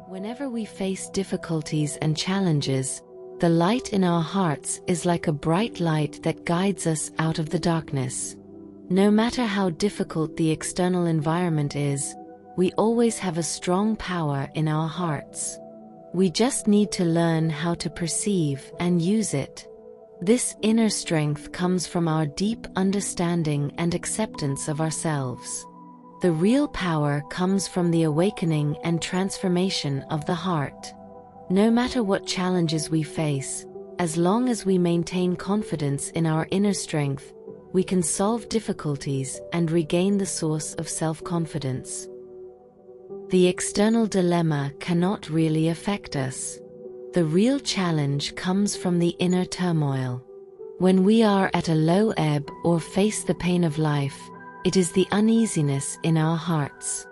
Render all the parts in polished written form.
Whenever we face difficulties and challenges, the light in our hearts is like a bright light that guides us out of the darkness. No matter how difficult the external environment is, we always have a strong power in our hearts. We just need to learn how to perceive and use it. This inner strength comes from our deep understanding and acceptance of ourselves. The real power comes from the awakening and transformation of the heart. No matter what challenges we face, as long as we maintain confidence in our inner strength, we can solve difficulties and regain the source of self-confidence. The external dilemma cannot really affect us. The real challenge comes from the inner turmoil. When we are at a low ebb or face the pain of life, it is the uneasiness in our hearts.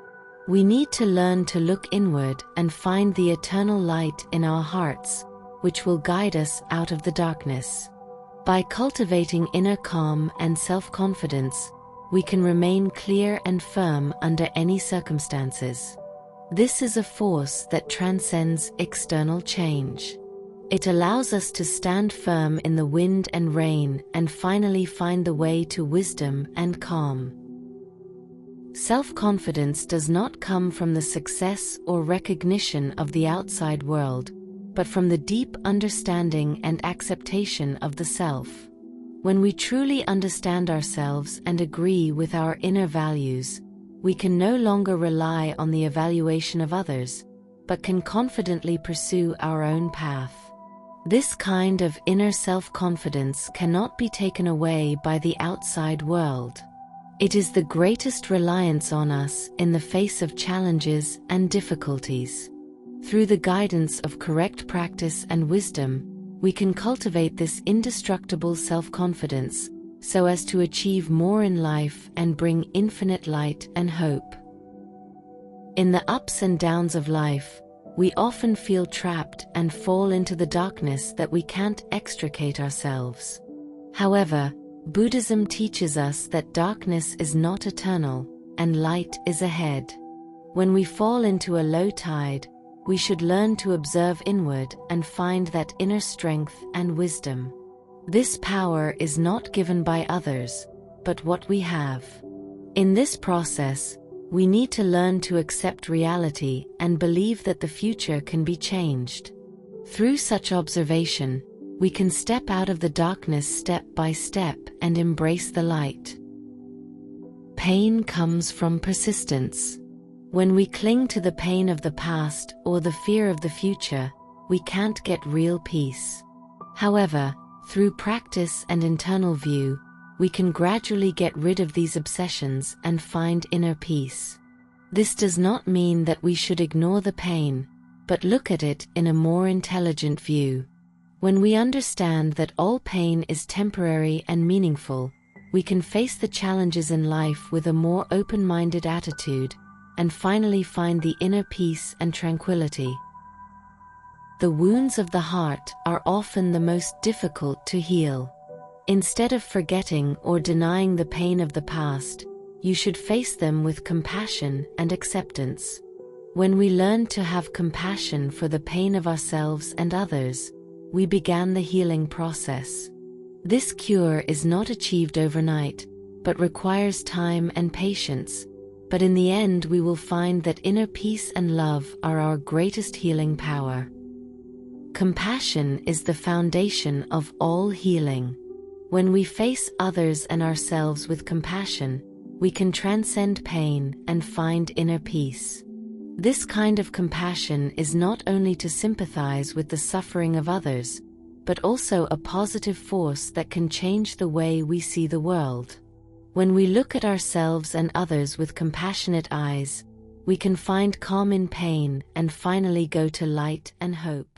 We need to learn to look inward and find the eternal light in our hearts, which will guide us out of the darkness. By cultivating inner calm and self-confidence, we can remain clear and firm under any circumstances. This is a force that transcends external change. It allows us to stand firm in the wind and rain and finally find the way to wisdom and calm. Self-confidence does not come from the success or recognition of the outside world, but from the deep understanding and acceptation of the self. When we truly understand ourselves and agree with our inner values, we can no longer rely on the evaluation of others, but can confidently pursue our own path. This kind of inner self-confidence cannot be taken away by the outside world. It is the greatest reliance on us in the face of challenges and difficulties. Through the guidance of correct practice and wisdom, we can cultivate this indestructible self-confidence so as to achieve more in life and bring infinite light and hope. In the ups and downs of life, we often feel trapped and fall into the darkness that we can't extricate ourselves. However, Buddhism teaches us that darkness is not eternal, and light is ahead. When we fall into a low tide, we should learn to observe inward and find that inner strength and wisdom. This power is not given by others, but what we have. In this process, we need to learn to accept reality and believe that the future can be changed. Through such observation, we can step out of the darkness step by step and embrace the light. Pain comes from persistence. When we cling to the pain of the past or the fear of the future, we can't get real peace. However, through practice and internal view, we can gradually get rid of these obsessions and find inner peace. This does not mean that we should ignore the pain, but look at it in a more intelligent view. When we understand that all pain is temporary and meaningful, we can face the challenges in life with a more open-minded attitude, and finally find the inner peace and tranquility. The wounds of the heart are often the most difficult to heal. Instead of forgetting or denying the pain of the past, you should face them with compassion and acceptance. When we learn to have compassion for the pain of ourselves and others, we began the healing process. This cure is not achieved overnight, but requires time and patience. But in the end, we will find that inner peace and love are our greatest healing power. Compassion is the foundation of all healing. When we face others and ourselves with compassion, we can transcend pain and find inner peace. This kind of compassion is not only to sympathize with the suffering of others, but also a positive force that can change the way we see the world. When we look at ourselves and others with compassionate eyes, we can find calm in pain and finally go to light and hope.